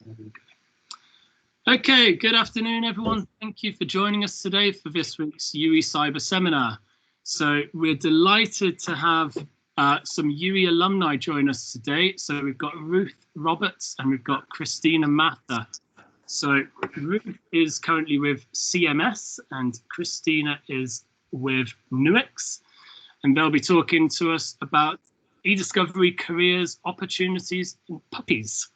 There we go. Okay, good afternoon, everyone. Thank you for joining us today for this week's UWEcyber seminar. So we're delighted to have some UWE alumni join us today. So we've got Ruth Roberts and we've got Christina Mather. So Ruth is currently with CMS and Christina is with UWEC, and they'll be talking to us about e-discovery, careers, opportunities, and puppies.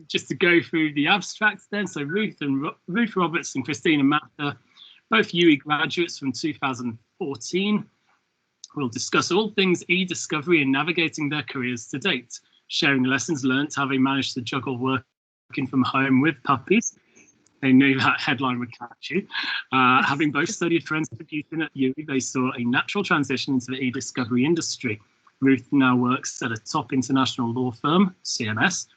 Just to go through the abstracts then, so Ruth Roberts and Christina Mather, both UWE graduates from 2014, will discuss all things e-discovery and navigating their careers to date, sharing lessons learned, how they managed to juggle working from home with puppies. They knew that headline would catch you. Having both studied forensic computing at UWE, they saw a natural transition into the e-discovery industry. Ruth now works at a top international law firm, CMS,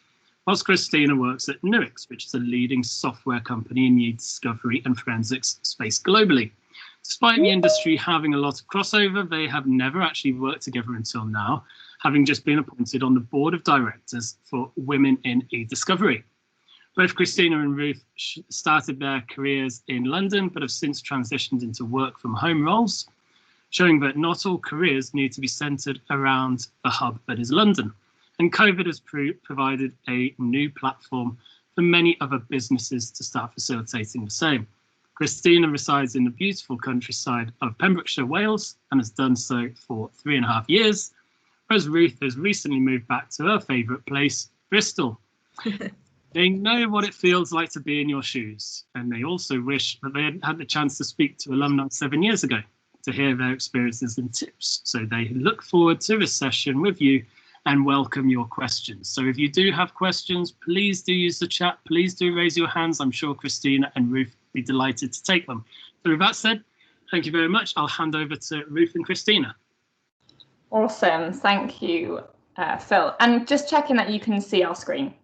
whilst Christina works at UWEC, which is a leading software company in the e-discovery and forensics space globally. Despite the industry having a lot of crossover, they have never actually worked together until now, having just been appointed on the board of directors for Women in E-Discovery. Both Christina and Ruth started their careers in London, but have since transitioned into work from home roles, showing that not all careers need to be centred around the hub that is London. And COVID has provided a new platform for many other businesses to start facilitating the same. Christina resides in the beautiful countryside of Pembrokeshire, Wales, and has done so for 3.5 years, whereas Ruth has recently moved back to her favourite place, Bristol. They know what it feels like to be in your shoes, and they also wish that they had had the chance to speak to alumni 7 years ago to hear their experiences and tips. So they look forward to this session with you and welcome your questions. So if you do have questions, please do use the chat. Please do raise your hands. I'm sure Christina and Ruth will be delighted to take them. So with that said, thank you very much. I'll hand over to Ruth and Christina. Awesome. Thank you, Phil. And just checking that you can see our screen.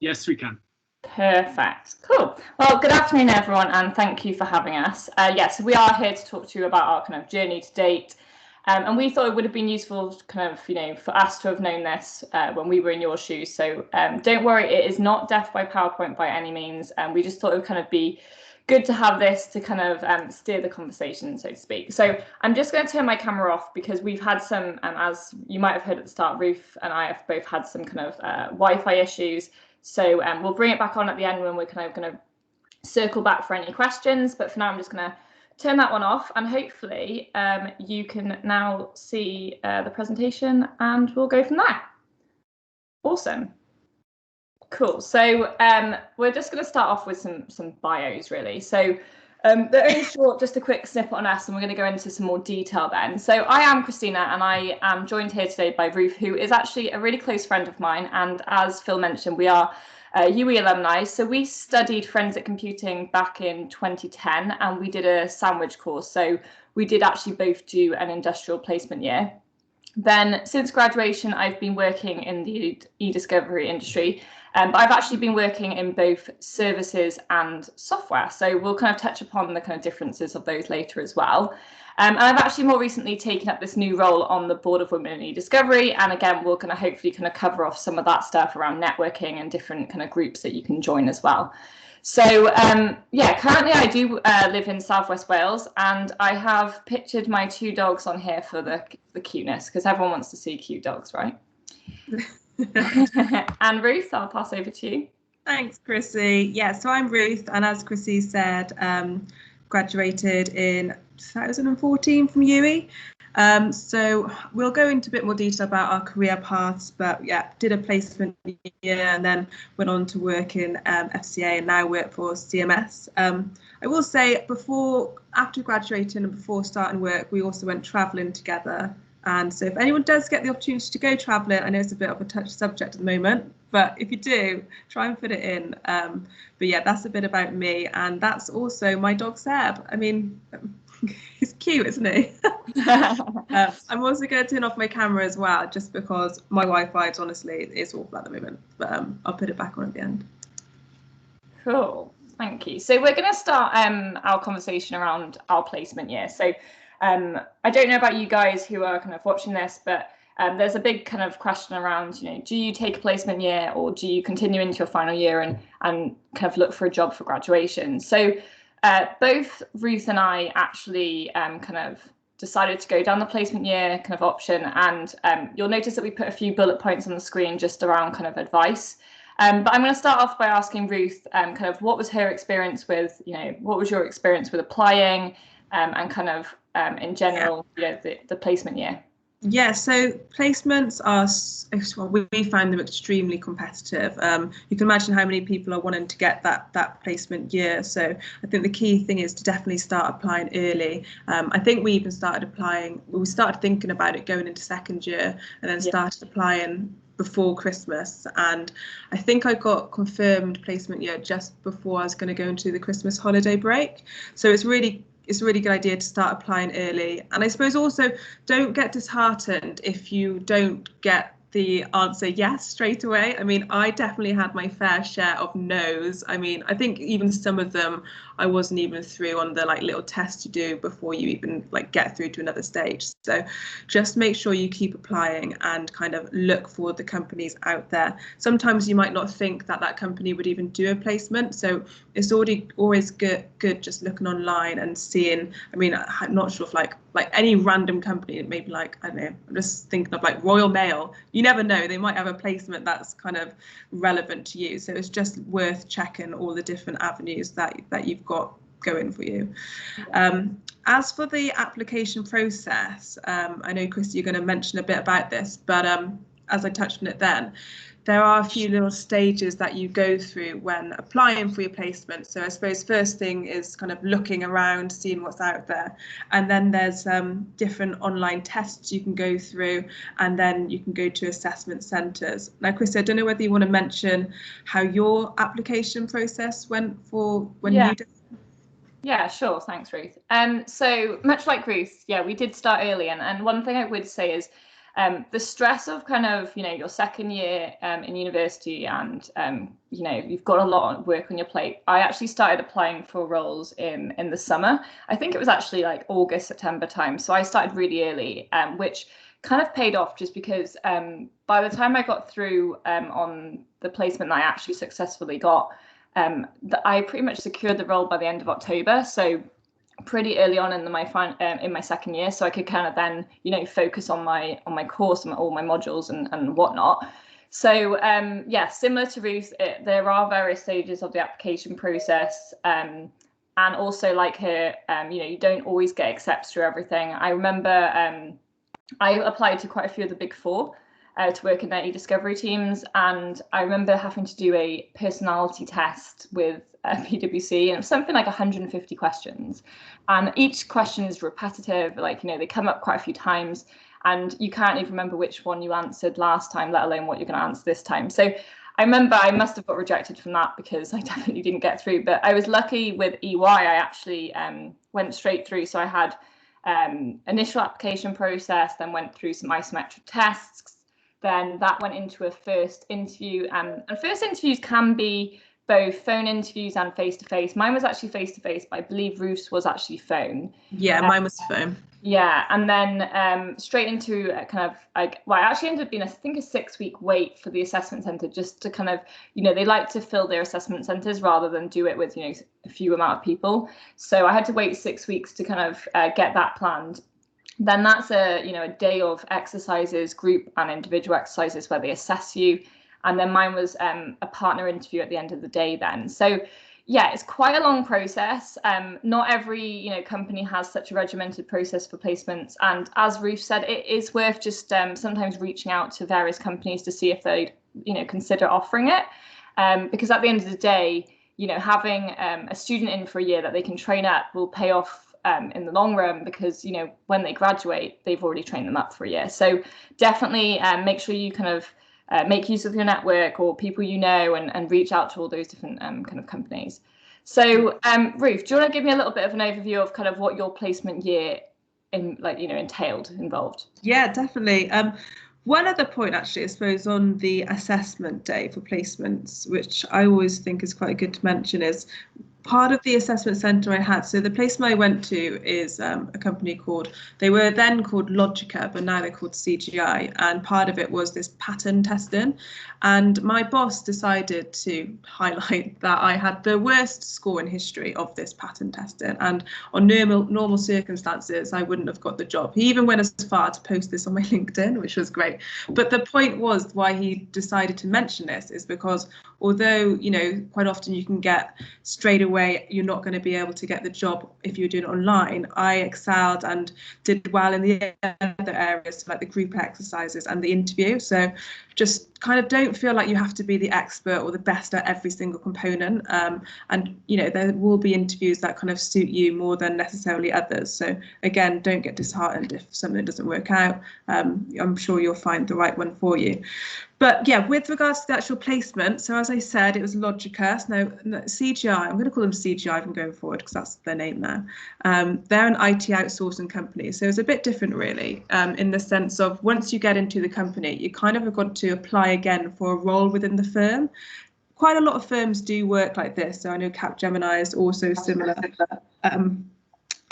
Yes, we can. Perfect. Cool. Well, good afternoon, everyone, and thank you for having us. Yes, we are here to talk to you about our kind of journey to date. And we thought it would have been useful kind of, for us to have known this when we were in your shoes. So don't worry, it is not death by PowerPoint by any means. We just thought it would kind of be good to have this to kind of steer the conversation, so to speak. So I'm just going to turn my camera off because we've had some, as you might have heard at the start, Ruth and I have both had some kind of Wi-Fi issues. So we'll bring it back on at the end when we're kind of going to circle back for any questions. But for now, I'm just going to turn that one off, and hopefully you can now see the presentation, and we'll go from there. Awesome. Cool. So we're just going to start off with some bios, really. So they're only short, just a quick snippet on us, and we're going to go into some more detail then. So I am Christina, and I am joined here today by Ruth, who is actually a really close friend of mine. And as Phil mentioned, we are UWE alumni. So we studied forensic computing back in 2010, and we did a sandwich course. So we did actually both do an industrial placement year. Then since graduation, I've been working in the e-discovery industry. But I've actually been working in both services and software. So we'll kind of touch upon the kind of differences of those later as well. And I've actually more recently taken up this new role on the board of Women in E-Discovery. And again, we're going to hopefully kind of cover off some of that stuff around networking and different kind of groups that you can join as well. So yeah, currently I do live in Southwest Wales, and I have pictured my 2 dogs on here for the cuteness, because everyone wants to see cute dogs, right? And Ruth, I'll pass over to you. Thanks, Chrissy. Yeah, so I'm Ruth, and as Chrissy said, graduated in 2014 from UWE. So we'll go into a bit more detail about our career paths, but yeah, did a placement year and then went on to work in FCA and now work for CMS. I will say after graduating and before starting work, we also went travelling together. And so if anyone does get the opportunity to go travelling, I know it's a bit of a touchy subject at the moment, but if you do, try and fit it in. But yeah, that's a bit about me. And that's also my dog, Seb. I mean, he's cute, isn't he? I'm also going to turn off my camera as well, just because my Wi-Fi, honestly, is awful at the moment. But I'll put it back on at the end. Cool. Thank you. So we're going to start our conversation around our placement year. So I don't know about you guys who are kind of watching this, but there's a big kind of question around, do you take a placement year or do you continue into your final year and kind of look for a job for graduation? So both Ruth and I actually kind of decided to go down the placement year kind of option, and you'll notice that we put a few bullet points on the screen just around kind of advice. But I'm going to start off by asking Ruth kind of what was her experience with, what was your experience with applying and kind of in general, the placement year? Yeah, so placements are, well, we find them extremely competitive. You can imagine how many people are wanting to get that placement year. So I think the key thing is to definitely start applying early. I think we even started thinking about it going into second year and then started applying before Christmas. And I think I got confirmed placement year just before I was going to go into the Christmas holiday break. So it's a really good idea to start applying early. And I suppose also don't get disheartened if you don't get the answer yes straight away. I mean, I definitely had my fair share of no's. I mean, I think even some of them I wasn't even through on the little test you do before you even get through to another stage. So just make sure you keep applying and kind of look for the companies out there. Sometimes you might not think that company would even do a placement, so it's always good just looking online and seeing. I mean, I'm not sure if like any random company, maybe I don't know, I'm just thinking of Royal Mail. You never know, they might have a placement that's kind of relevant to you. So it's just worth checking all the different avenues that you've got going for you. As for the application process, I know, Christy, you're going to mention a bit about this, but as I touched on it then, there are a few little stages that you go through when applying for your placement. So I suppose first thing is kind of looking around, seeing what's out there. And then there's different online tests you can go through, and then you can go to assessment centres. Now, Christy, I don't know whether you want to mention how your application process went for when you did. Yeah, sure. Thanks, Ruth. So much like Ruth, we did start early. And one thing I would say is the stress of kind of, your second year in university and, you've got a lot of work on your plate. I actually started applying for roles in the summer. I think it was actually August, September time. So I started really early, which kind of paid off just because by the time I got through on the placement that I actually successfully got, I pretty much secured the role by the end of October. So pretty early on in my second year, so I could kind of then focus on my course and all my modules and whatnot. So similar to Ruth, there are various stages of the application process, and also like her, you don't always get accepted through everything. I remember I applied to quite a few of the Big Four to work in their e-discovery teams, and I remember having to do a personality test with PwC, and it was something like 150 questions, and each question is repetitive. They come up quite a few times, and you can't even remember which one you answered last time, let alone what you're going to answer this time. So I remember I must have got rejected from that because I definitely didn't get through. But I was lucky with EY. I actually went straight through. So I had initial application process, then went through some isometric tests. Then that went into a first interview, and first interviews can be both phone interviews and face-to-face. Mine was actually face-to-face, but I believe Ruth's was actually phone. Yeah, mine was phone. Yeah, and then straight into a kind of I actually ended up being, I think, a 6-week wait for the assessment centre, just to kind of, they like to fill their assessment centres rather than do it with, a few amount of people. So I had to wait 6 weeks to kind of get that planned. Then that's a day of exercises, group and individual exercises where they assess you. And then mine was a partner interview at the end of the day then. So yeah, it's quite a long process. Not every company has such a regimented process for placements. And as Ruth said, it is worth just sometimes reaching out to various companies to see if they'd consider offering it. Because at the end of the day, having a student in for a year that they can train up will pay off in the long run, because when they graduate, they've already trained them up for a year. So definitely make sure you kind of make use of your network or people and reach out to all those different kind of companies. So Ruth, do you want to give me a little bit of an overview of kind of what your placement year involved? Yeah, definitely. One other point, actually, I suppose, on the assessment day for placements, which I always think is quite good to mention, is part of the assessment centre I had, so the placement I went to is a company called, they were then called Logica, but now they're called CGI, and part of it was this pattern testing. And my boss decided to highlight that I had the worst score in history of this pattern testing, and on normal circumstances I wouldn't have got the job. He even went as far to post this on my LinkedIn, which was great. But the point was why he decided to mention this is because although, you know, quite often you can get straight away, you're not going to be able to get the job if you're doing it online. I excelled and did well in the other areas, like the group exercises and the interview. So just kind of don't feel like you have to be the expert or the best at every single component. And, you know, there will be interviews that kind of suit you more than necessarily others. So again, don't get disheartened if something doesn't work out. I'm sure you'll find the right one for you. But yeah, with regards to the actual placement, so as I said, it was Logica. Now, CGI, I'm going to call them CGI from going forward because that's their name now. They're an IT outsourcing company. So it's a bit different, really, in the sense of once you get into the company, you kind of have got to apply again for a role within the firm. Quite a lot of firms do work like this. So I know Capgemini is also similar.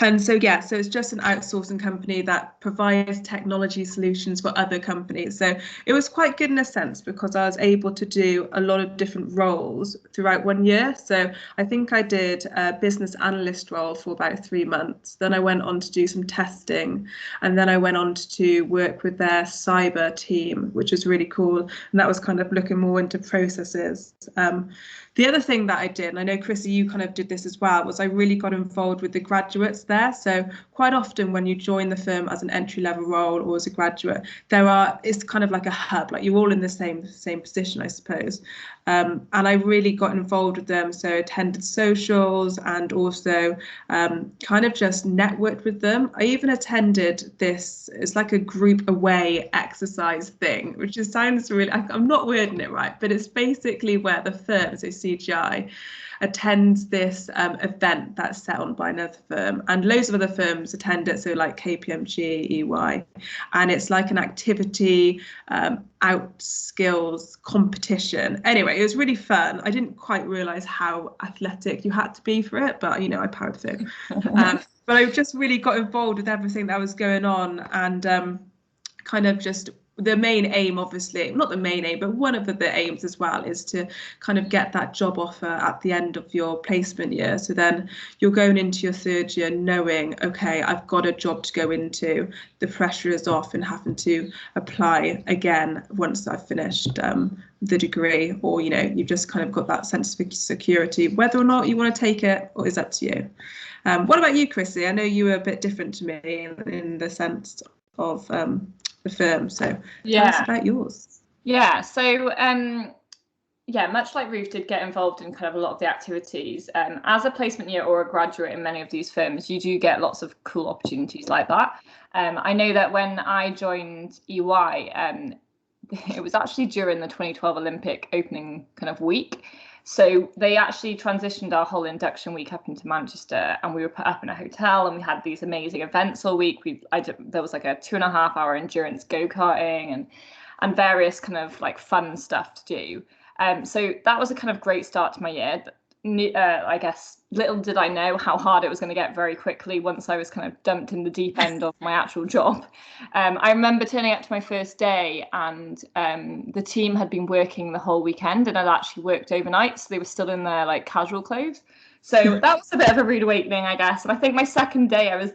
And so, yeah, so it's just an outsourcing company that provides technology solutions for other companies. So it was quite good in a sense because I was able to do a lot of different roles throughout 1 year. So I think I did a business analyst role for about 3 months. Then I went on to do some testing. And then I went on to work with their cyber team, which was really cool. And that was kind of looking more into processes. The other thing that I did, and I know, Chrissy, you kind of did this as well, was I really got involved with the graduates there. So quite often when you join the firm as an entry-level role or as a graduate, it's kind of like a hub, like you're all in the same position, I suppose. And I really got involved with them. So attended socials and also kind of just networked with them. I even attended this, it's like a group away exercise thing, which just sounds really, I'm not wording it right, but it's basically where the firm, so CGI, attends this event that's set on by another firm, and loads of other firms attend it, so like KPMG, EY, and it's like an activity out skills competition. Anyway, it was really fun. I didn't quite realise how athletic you had to be for it, but you know, I powered through. But I just really got involved with everything that was going on, and kind of just the main aim, obviously, not the main aim, but one of the aims as well is to kind of get that job offer at the end of your placement year. So then you're going into your third year knowing, OK, I've got a job to go into. The pressure is off and having to apply again once I've finished the degree, or, you know, you've just kind of got that sense of security. Whether or not you want to take it is up to you. What about you, Chrissy? I know you were a bit different to me in the sense of the firm, so tell us about yours. Yeah, so yeah, much like Ruth did, get involved in kind of a lot of the activities. As a placement year or a graduate in many of these firms, you do get lots of cool opportunities like that. I know that when I joined EY, it was actually during the 2012 Olympic opening kind of week. So they actually transitioned our whole induction week up into Manchester, and we were put up in a hotel, and we had these amazing events all week. There was like a 2.5-hour endurance go-karting and various kind of like fun stuff to do. So that was a kind of great start to my year. I guess little did I know how hard it was going to get very quickly once I was kind of dumped in the deep end of my actual job. I remember turning up to my first day, and the team had been working the whole weekend, and I'd actually worked overnight, so they were still in their like casual clothes. So that was a bit of a rude awakening, I guess. And I think my second day, I was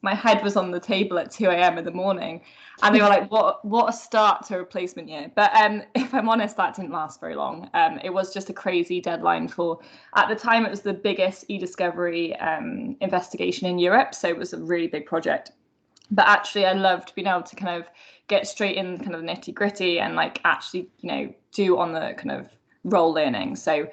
my head was on the table at 2 a.m. in the morning, and they were like, what a start to a placement year. But if I'm honest, that didn't last very long. It was just a crazy deadline for, at the time, it was the biggest e-discovery investigation in Europe. So it was a really big project. But actually, I loved being able to kind of get straight in kind of the nitty gritty and like actually, you know, do on the kind of role learning. So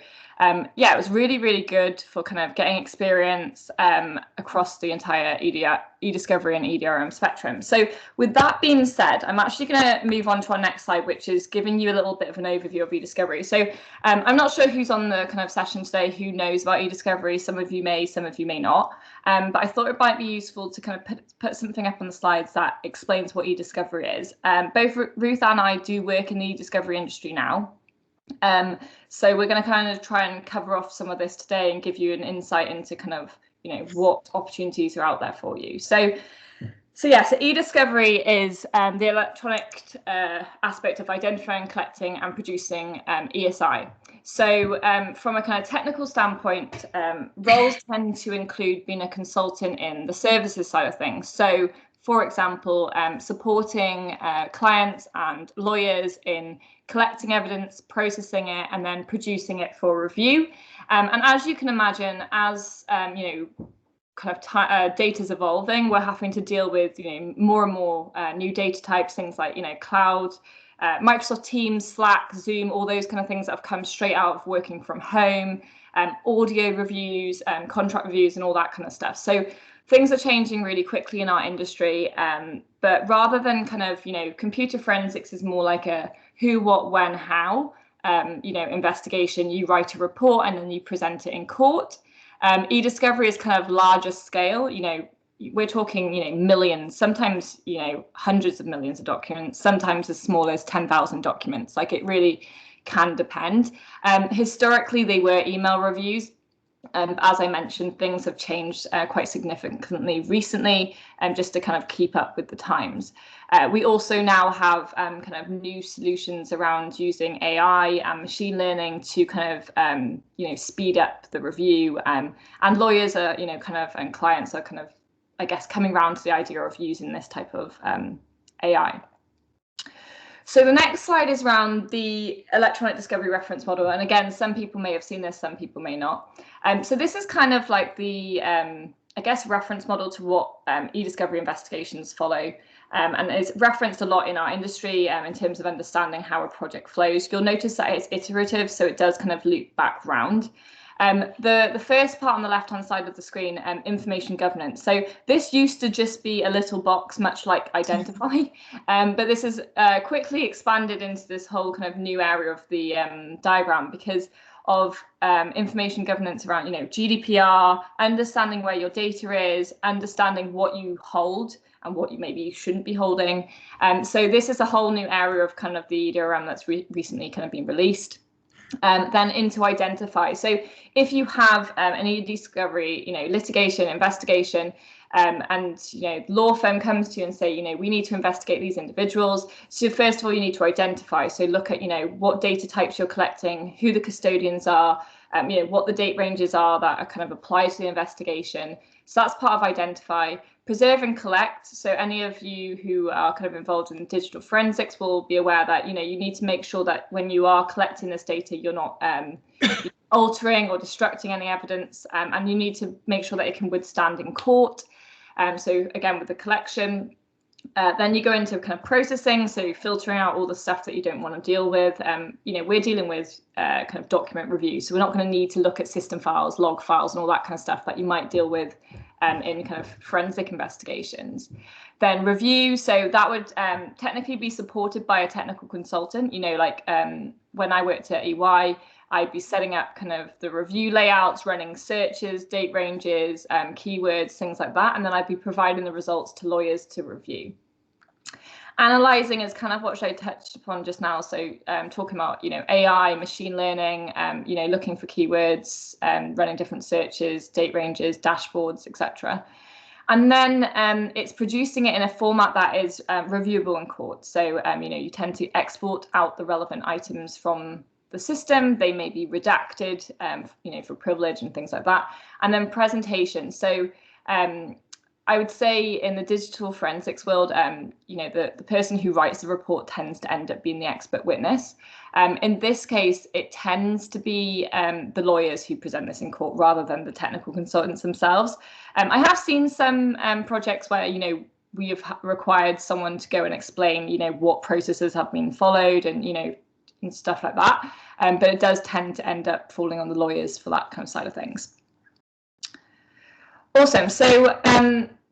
yeah, it was really, really good for kind of getting experience across the entire e-discovery and EDRM spectrum. So with that being said, I'm actually going to move on to our next slide, which is giving you a little bit of an overview of e-discovery. So I'm not sure who's on the kind of session today who knows about e-discovery. Some of you may, some of you may not. But I thought it might be useful to kind of put something up on the slides that explains what e-discovery is. Both Ruth and I do work in the e-discovery industry now. So we're going to kind of try and cover off some of this today and give you an insight into kind of, what opportunities are out there for you. So e-discovery is the electronic aspect of identifying, collecting and producing ESI. So from a kind of technical standpoint, roles tend to include being a consultant in the services side of things. So for example, supporting clients and lawyers in collecting evidence, processing it, and then producing it for review. And as you can imagine, as kind of data's evolving, we're having to deal with more and more new data types, things like cloud, Microsoft Teams, Slack, Zoom, all those kind of things that have come straight out of working from home, audio reviews, contract reviews, and all that kind of stuff. So things are changing really quickly in our industry, but rather than kind of computer forensics is more like a who, what, when, how investigation. You write a report and then you present it in court. E-discovery is kind of larger scale. We're talking millions, sometimes hundreds of millions of documents, sometimes as small as 10,000 documents. Like, it really can depend. Historically, they were email reviews. As I mentioned, things have changed quite significantly recently, just to kind of keep up with the times. We also now have kind of new solutions around using AI and machine learning to kind of speed up the review. And lawyers are and clients are kind of, I guess, coming around to the idea of using this type of AI. So the next slide is around the electronic discovery reference model. And again, some people may have seen this, some people may not. So this is kind of like the, I guess, reference model to what e-discovery investigations follow. And it's referenced a lot in our industry in terms of understanding how a project flows. You'll notice that it's iterative, so it does kind of loop back round. The first part on the left-hand side of the screen, information governance. So this used to just be a little box, much like identify, but this is quickly expanded into this whole kind of new area of the diagram because of information governance around, GDPR, understanding where your data is, understanding what you hold and what you maybe shouldn't be holding. So this is a whole new area of kind of the DRM that's recently kind of been released. Then into identify. So if you have an e-discovery, litigation, investigation, and law firm comes to you and say, we need to investigate these individuals. So first of all, you need to identify. So look at, what data types you're collecting, who the custodians are, what the date ranges are that are kind of applied to the investigation. So that's part of identify. Preserve and collect. So any of you who are kind of involved in digital forensics will be aware that, you need to make sure that when you are collecting this data, you're not altering or destructing any evidence, and you need to make sure that it can withstand in court. So again, with the collection, then you go into kind of processing, so filtering out all the stuff that you don't want to deal with. We're dealing with kind of document review, so we're not going to need to look at system files, log files, and all that kind of stuff that you might deal with in kind of forensic investigations. Then review, so that would technically be supported by a technical consultant. When I worked at EY, I'd be setting up kind of the review layouts, running searches, date ranges, keywords, things like that. And then I'd be providing the results to lawyers to review. Analyzing is kind of what I touched upon just now. So talking about, AI, machine learning, looking for keywords, running different searches, date ranges, dashboards, etc. And then it's producing it in a format that is reviewable in court. So, you tend to export out the relevant items from the system. They may be redacted, for privilege and things like that. And then presentation. So I would say in the digital forensics world, the person who writes the report tends to end up being the expert witness. In this case, it tends to be the lawyers who present this in court rather than the technical consultants themselves. I have seen some projects where, we have required someone to go and explain, what processes have been followed and, and stuff like that. But it does tend to end up falling on the lawyers for that kind of side of things. Awesome. So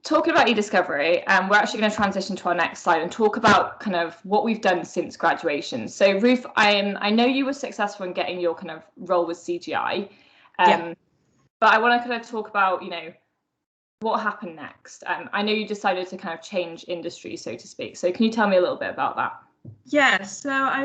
talking about e-discovery, we're actually going to transition to our next slide and talk about kind of what we've done since graduation. So Ruth, I know you were successful in getting your kind of role with CGI, but I want to kind of talk about, what happened next. I know you decided to kind of change industry, so to speak. So can you tell me a little bit about that? Yeah, so I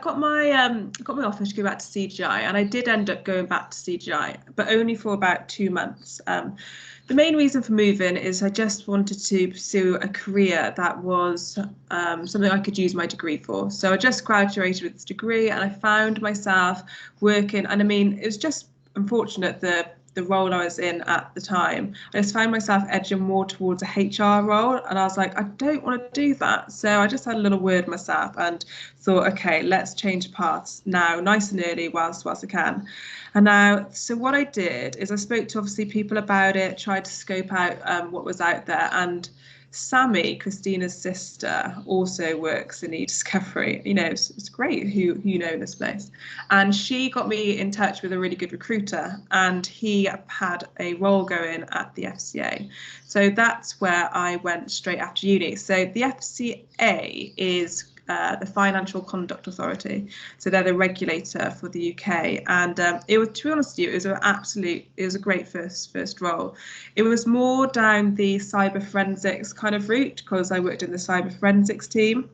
got my offer to go back to CGI, and I did end up going back to CGI, but only for about 2 months. The main reason for moving is I just wanted to pursue a career that was something I could use my degree for. So I just graduated with this degree, and I found myself working, and I mean, it was just unfortunate the role I was in at the time. I just found myself edging more towards a HR role, and I was like, I don't want to do that. So I just had a little word myself and thought, okay, let's change paths now, nice and early, whilst I can. And now, so what I did is I spoke to obviously people about it, tried to scope out what was out there, and Sammy, Christina's sister, also works in e-discovery. You know, it's great who you know in this place. And she got me in touch with a really good recruiter, and he had a role going at the FCA. So that's where I went straight after uni. So the FCA is the Financial Conduct Authority, so they're the regulator for the UK. And it was, to be honest with you, it was a great first role. It was more down the cyber forensics kind of route, because I worked in the cyber forensics team,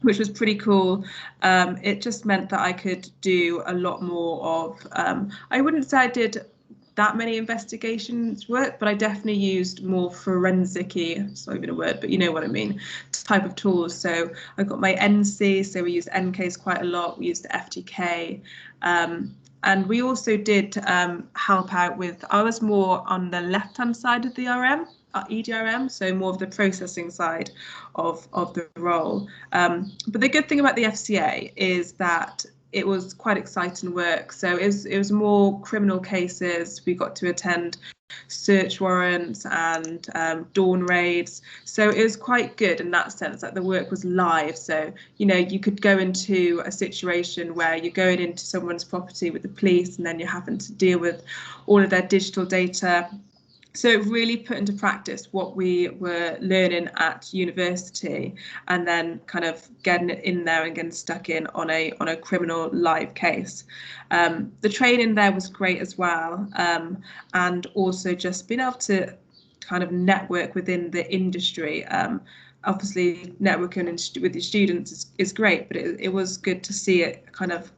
which was pretty cool. It just meant that I could do a lot more of, I wouldn't say I did that many investigations work, but I definitely used more forensic-y, it's not even a word, but you know what I mean, type of tools. So I got my NC, so we used NKs quite a lot, we used the FTK, and we also did help out with, I was more on the left-hand side of the EDRM, so more of the processing side of the role. But the good thing about the FCA is that it was quite exciting work. So it was more criminal cases. We got to attend search warrants and dawn raids. So it was quite good in that sense, that the work was live. So, you know, you could go into a situation where you're going into someone's property with the police, and then you're having to deal with all of their digital data. So it really put into practice what we were learning at university, and then kind of getting it in there and getting stuck in on a criminal live case. The training there was great as well, and also just being able to kind of network within the industry. Obviously, networking with your students is great, but it was good to see it kind of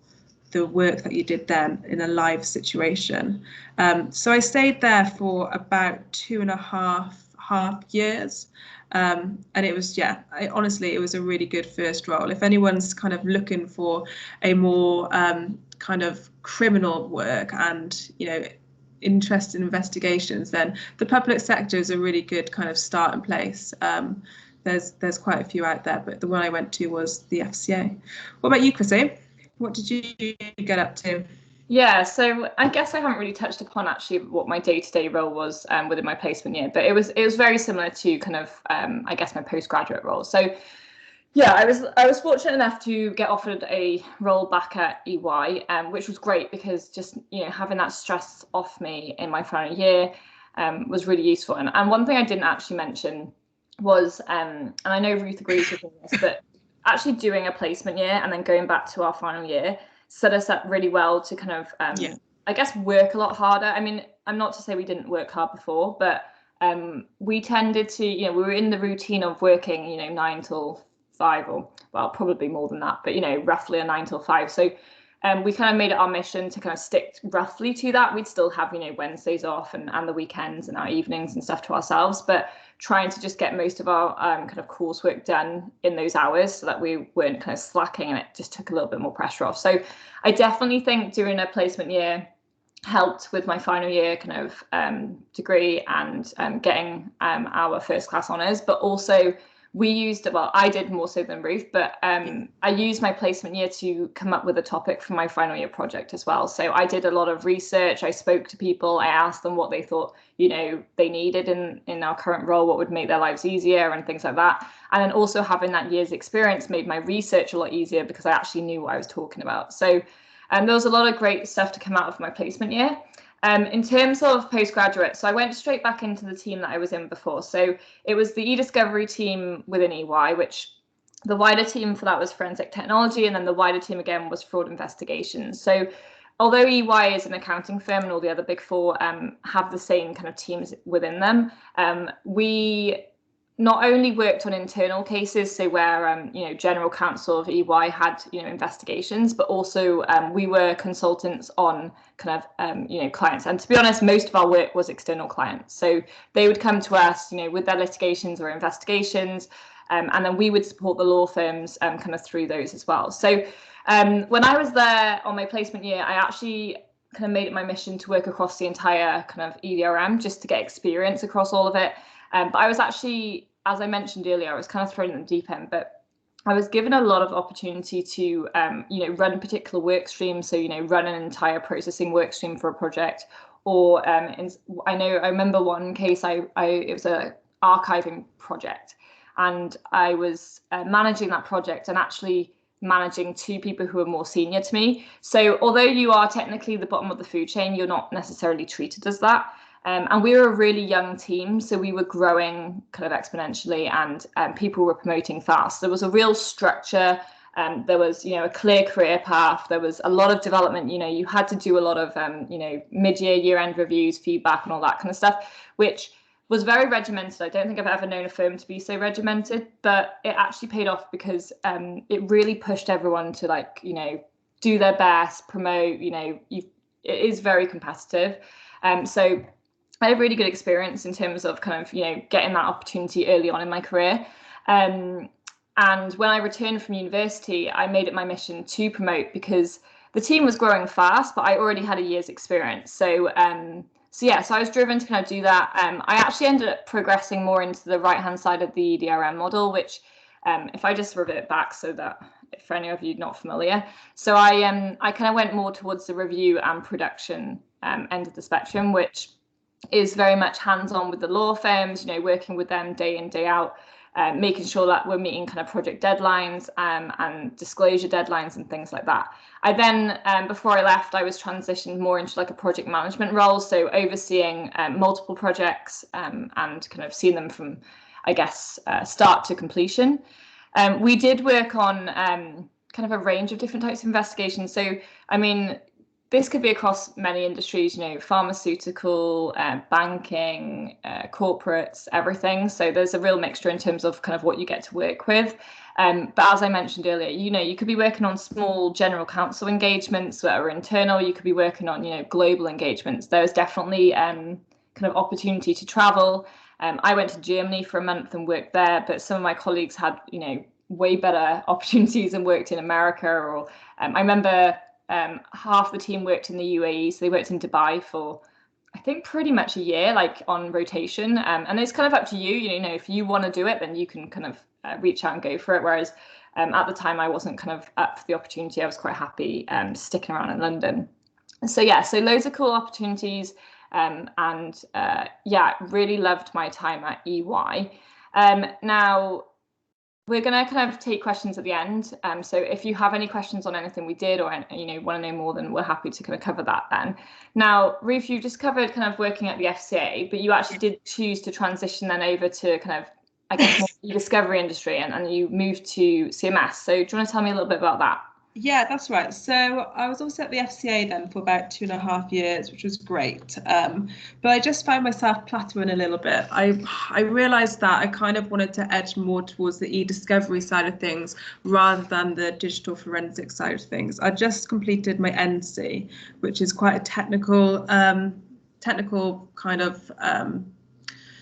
the work that you did then in a live situation. So I stayed there for about 2.5 years. And it was, honestly, it was a really good first role. If anyone's kind of looking for a more kind of criminal work and, you know, interest in investigations, then the public sector is a really good kind of starting place. There's quite a few out there, but the one I went to was the FCA. What about you, Chrissy? What did you get up to? Yeah, so I guess I haven't really touched upon actually what my day-to-day role was within my placement year, but it was very similar to kind of I guess my postgraduate role. So yeah, I was fortunate enough to get offered a role back at EY, which was great because just, you know, having that stress off me in my final year was really useful. And one thing I didn't actually mention was, and I know Ruth agrees with me on this, but actually doing a placement year and then going back to our final year set us up really well to kind of, I guess, work a lot harder. I mean, I'm not to say we didn't work hard before, but we tended to, you know, we were in the routine of working, you know, 9 till 5, or well, probably more than that, but, you know, roughly a 9 till 5. So we kind of made it our mission to kind of stick roughly to that. We'd still have, you know, Wednesdays off and the weekends and our evenings and stuff to ourselves, but trying to just get most of our kind of coursework done in those hours so that we weren't kind of slacking, and it just took a little bit more pressure off. So I definitely think doing a placement year helped with my final year kind of degree and getting our first class honours, but also we used, well, I did more so than Ruth, but I used my placement year to come up with a topic for my final year project as well. So I did a lot of research. I spoke to people. I asked them what they thought, you know, they needed in our current role, what would make their lives easier and things like that. And then also having that year's experience made my research a lot easier because I actually knew what I was talking about. So there was a lot of great stuff to come out of my placement year. In terms of postgraduate, so I went straight back into the team that I was in before. So it was the e-discovery team within EY, which the wider team for that was forensic technology, and then the wider team again was fraud investigations. So although EY is an accounting firm and all the other big four have the same kind of teams within them, we not only worked on internal cases, so where general counsel of EY had investigations, but also we were consultants on kind of clients. And to be honest, most of our work was external clients. So they would come to us, with their litigations or investigations, and then we would support the law firms kind of through those as well. So when I was there on my placement year, I actually kind of made it my mission to work across the entire kind of EDRM just to get experience across all of it. But I was actually, as I mentioned earlier, I was kind of thrown in the deep end, but I was given a lot of opportunity to, run particular work streams. So, run an entire processing work stream for a project. Or I remember one case, it was a archiving project, and I was managing that project and actually managing 2 people who are more senior to me. So although you are technically the bottom of the food chain, you're not necessarily treated as that. And we were a really young team, so we were growing kind of exponentially, and people were promoting fast. There was a real structure. There was, a clear career path. There was a lot of development. You had to do a lot of, mid-year, year-end reviews, feedback, and all that kind of stuff, which was very regimented. I don't think I've ever known a firm to be so regimented, but it actually paid off because it really pushed everyone to do their best, promote. It is very competitive. So I had a really good experience in terms of kind of, getting that opportunity early on in my career. And when I returned from university, I made it my mission to promote because the team was growing fast, but I already had a year's experience. So I was driven to kind of do that. I actually ended up progressing more into the right-hand side of the EDRM model, which if I just revert back so that for any of you not familiar. So I kind of went more towards the review and production end of the spectrum, which is very much hands-on with the law firms, working with them day in, day out, making sure that we're meeting kind of project deadlines and disclosure deadlines and things like that. I then, before I left, I was transitioned more into like a project management role, so overseeing multiple projects and kind of seeing them from, I guess, start to completion. We did work on kind of a range of different types of investigations. So, I mean, this could be across many industries, pharmaceutical, banking, corporates, everything. So there's a real mixture in terms of kind of what you get to work with. But as I mentioned earlier, you could be working on small general counsel engagements that are internal. You could be working on, global engagements. There's definitely kind of opportunity to travel. I went to Germany for a month and worked there, but some of my colleagues had, way better opportunities and worked in America. Or I remember half the team worked in the UAE, so they worked in Dubai for I think pretty much a year, like on rotation, and it's kind of up to you. If you want to do it, then you can kind of reach out and go for it, whereas at the time I wasn't kind of up for the opportunity. I was quite happy sticking around in London. So loads of cool opportunities, and really loved my time at EY. Now we're going to kind of take questions at the end. So if you have any questions on anything we did or, want to know more, then we're happy to kind of cover that then. Now, Ruth, you just covered kind of working at the FCA, but you actually did choose to transition then over to kind of, I guess, more the discovery industry, and you moved to CMS. So do you want to tell me a little bit about that? Yeah, that's right. So I was also at the FCA then for about 2.5 years, which was great. But I just found myself plateauing a little bit. I realised that I kind of wanted to edge more towards the e-discovery side of things rather than the digital forensic side of things. I just completed my NC, which is quite a technical kind of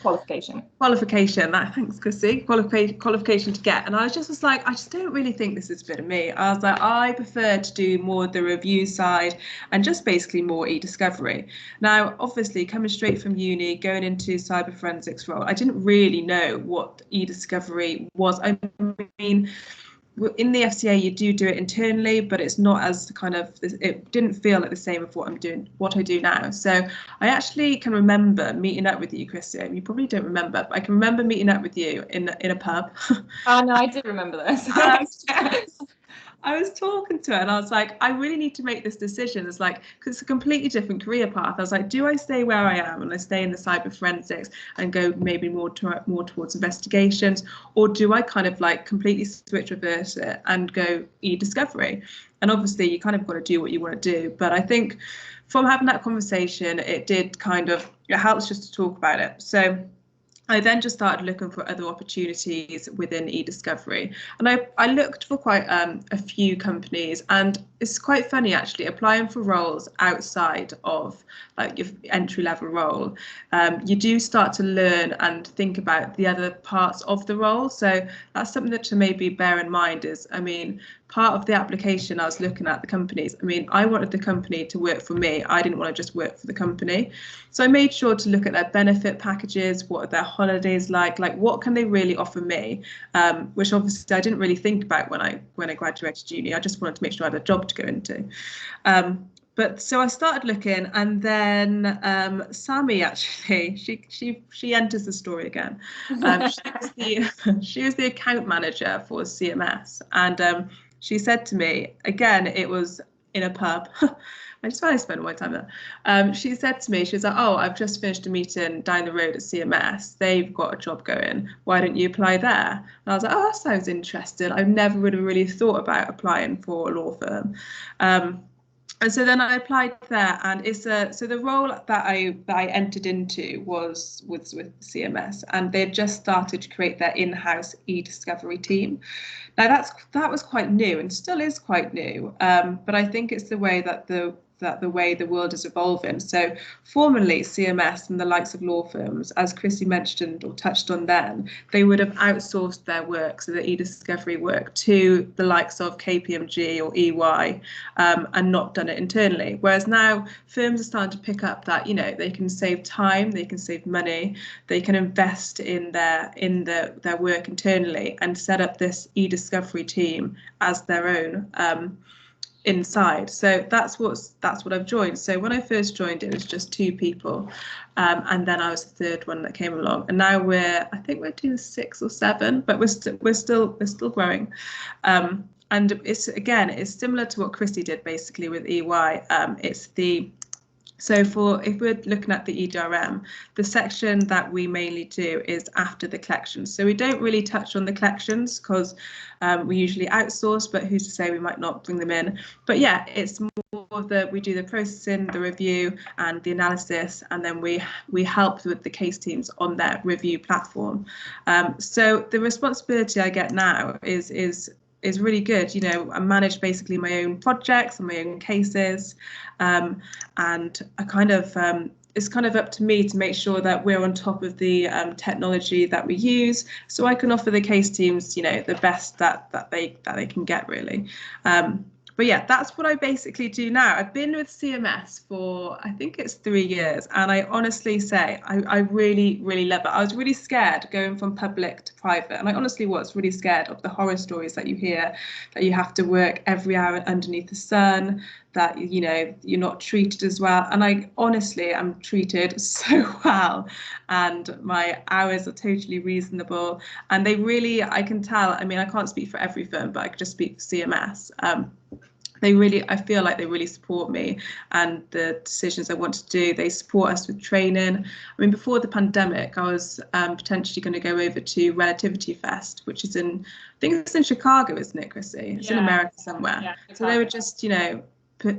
qualification. Thanks, Chrissy. Qualification to get. And I was like, I just don't really think this is a bit of me. I was like, I prefer to do more the review side and just basically more e-discovery. Now, obviously, coming straight from uni, going into cyber forensics role, I didn't really know what e-discovery was. I mean, in the FCA, you do it internally, but it's not as kind of, it didn't feel like the same of what I do now. So I actually can remember meeting up with you, Christina. You probably don't remember, but I can remember meeting up with you in a pub. Oh no, I did remember this. I was talking to her and I was like, I really need to make this decision. It's like, because it's a completely different career path. I was like, do I stay where I am and I stay in the cyber forensics and go maybe more towards investigations, or do I kind of like completely reverse it and go e-discovery? And obviously you kind of got to do what you want to do. But I think from having that conversation, it helps just to talk about it. So I then just started looking for other opportunities within e-discovery, and I looked for quite a few companies, and it's quite funny actually applying for roles outside of like your entry-level role. You do start to learn and think about the other parts of the role, so that's something that to maybe bear in mind. Is, I mean, part of the application I was looking at the companies. I mean, I wanted the company to work for me. I didn't want to just work for the company. So I made sure to look at their benefit packages, what are their holidays like what can they really offer me, which obviously I didn't really think about when I graduated uni. I just wanted to make sure I had a job to go into. But so I started looking, and then Sammy actually, she enters the story again. She was the account manager for CMS, and she said to me, again, it was in a pub. I just find I spend my time there. She said to me, she was like, oh, I've just finished a meeting down the road at CMS. They've got a job going. Why don't you apply there? And I was like, oh, that sounds interesting. I've never really thought about applying for a law firm. And so then I applied there, and it's so the role that I entered into was with CMS, and they just started to create their in-house e-discovery team. Now that was quite new and still is quite new, but I think it's the way that the way the world is evolving. So formerly CMS and the likes of law firms, as Chrissy mentioned or touched on then, they would have outsourced their work, so the e-discovery work, to the likes of KPMG or EY, and not done it internally. Whereas now firms are starting to pick up that, you know, they can save time, they can save money, they can invest in their work internally and set up this e-discovery team as their own. Inside. So that's what I've joined. So when I first joined, it was just 2 people, and then I was the third one that came along, and now I think we're doing 6 or 7, but we're still growing. And it's similar to what Chrissy did basically with EY. So if we're looking at the EDRM, the section that we mainly do is after the collections. So we don't really touch on the collections because we usually outsource, but who's to say we might not bring them in. But yeah, it's more of we do the processing, the review and the analysis, and then we help with the case teams on their review platform. So the responsibility I get now is really good. You know, I manage basically my own projects and my own cases, and I it's kind of up to me to make sure that we're on top of the technology that we use, so I can offer the case teams, you know, the best that they can get, really. But yeah, that's what I basically do now. I've been with CMS for, I think it's 3 years, and I honestly say I really love it. I was really scared going from public to private, and I honestly was really scared of the horror stories that you hear, that you have to work every hour underneath the sun, that, you know, you're not treated as well. And I honestly am treated so well, and my hours are totally reasonable, and they really, I can tell, I mean, I can't speak for every firm, but I could just speak for CMS. I feel like they really support me and the decisions I want to do. They support us with training. I mean, before the pandemic, I was potentially going to go over to Relativity Fest, which is I think it's in Chicago, isn't it, Chrissy? It's in America somewhere. Yeah, so they would just, you know,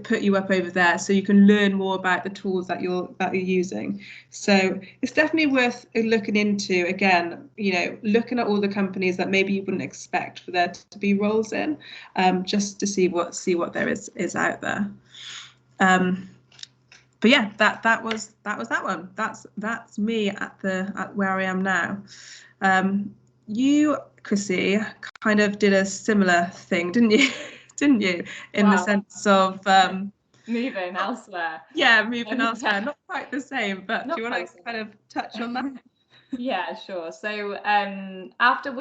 put you up over there so you can learn more about the tools that you're using. So it's definitely worth looking into, again, you know, looking at all the companies that maybe you wouldn't expect for there to be roles in, just to see what there is out there. But yeah, that was that one. That's me at where I am now. You, Chrissy, kind of did a similar thing, didn't you? Didn't you, in the sense of moving elsewhere? Yeah, moving elsewhere. Not quite the same, but do you want to kind of touch on that? Yeah, sure. So after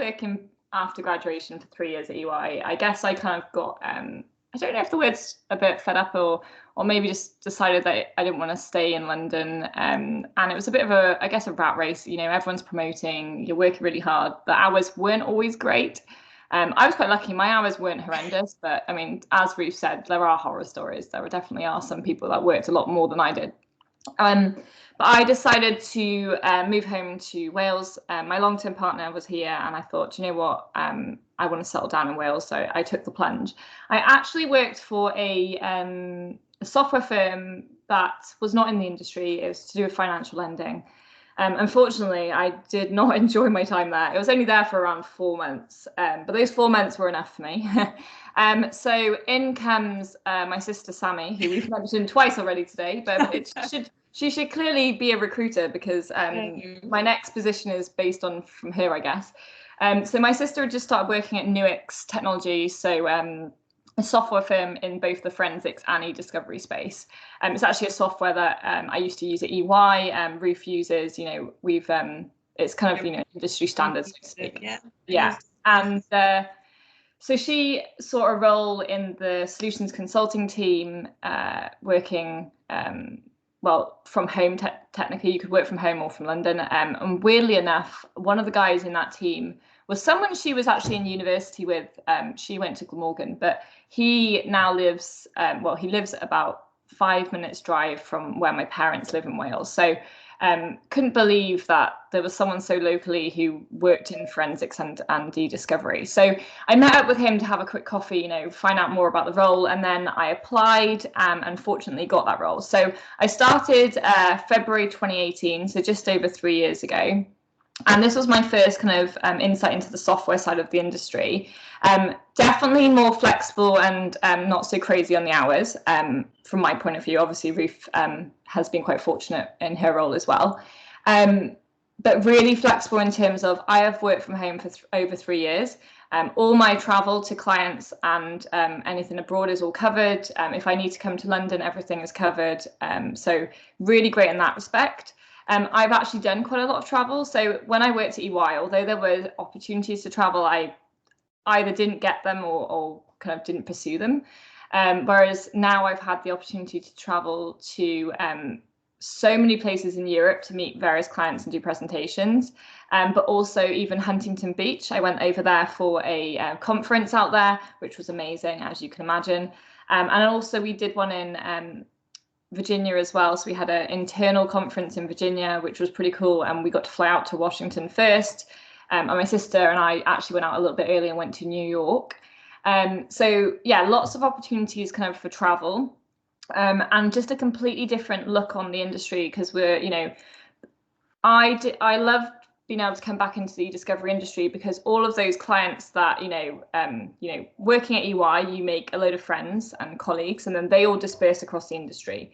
graduation for 3 years at EY, I guess I kind of got I don't know if the word's a bit fed up, or maybe just decided that I didn't want to stay in London, and it was a bit of a rat race. You know, everyone's promoting, you're working really hard, the hours weren't always great. I was quite lucky. My hours weren't horrendous, but I mean, as Ruth said, there are horror stories. There definitely are some people that worked a lot more than I did. But I decided to move home to Wales. My long-term partner was here, and I thought, you know what, I want to settle down in Wales, so I took the plunge. I actually worked for a software firm that was not in the industry. It was to do with financial lending. Unfortunately, I did not enjoy my time there. It was only there for around 4 months, but those 4 months were enough for me. So in comes my sister Sammy, who we've mentioned twice already today, but she should clearly be a recruiter, because my next position is based on from her, I guess. So my sister had just started working at UWEcyber Technology, so a software firm in both the forensics and e-discovery space. It's actually a software that I used to use at EY. Ruth uses, we've it's kind of industry standard, so to speak. Yeah. And so she saw a role in the solutions consulting team, working from home. Technically, you could work from home or from London. And weirdly enough, one of the guys in that team was someone she was actually in university with. She went to Glamorgan, but he now lives, he lives about 5 minutes drive from where my parents live in Wales. So couldn't believe that there was someone so locally who worked in forensics and e-discovery. So I met up with him to have a quick coffee, find out more about the role. And then I applied and fortunately got that role. So I started February 2018, so just over 3 years ago. And this was my first kind of insight into the software side of the industry. Definitely more flexible and not so crazy on the hours from my point of view. Obviously, Ruth has been quite fortunate in her role as well. But really flexible in terms of I have worked from home for over 3 years. All my travel to clients and anything abroad is all covered. If I need to come to London, everything is covered. So really great in that respect. I've actually done quite a lot of travel. So when I worked at EY, although there were opportunities to travel, I either didn't get them or kind of didn't pursue them. Whereas now I've had the opportunity to travel to so many places in Europe to meet various clients and do presentations, but also even Huntington Beach. I went over there for a conference out there, which was amazing, as you can imagine. And also we did one in Virginia as well. So we had an internal conference in Virginia, which was pretty cool. And we got to fly out to Washington first. And my sister and I actually went out a little bit early and went to New York. So yeah, lots of opportunities kind of for travel. And just a completely different look on the industry, because we're, I love being able to come back into the e-discovery industry, because all of those clients that, working at EY, you make a load of friends and colleagues, and then they all disperse across the industry.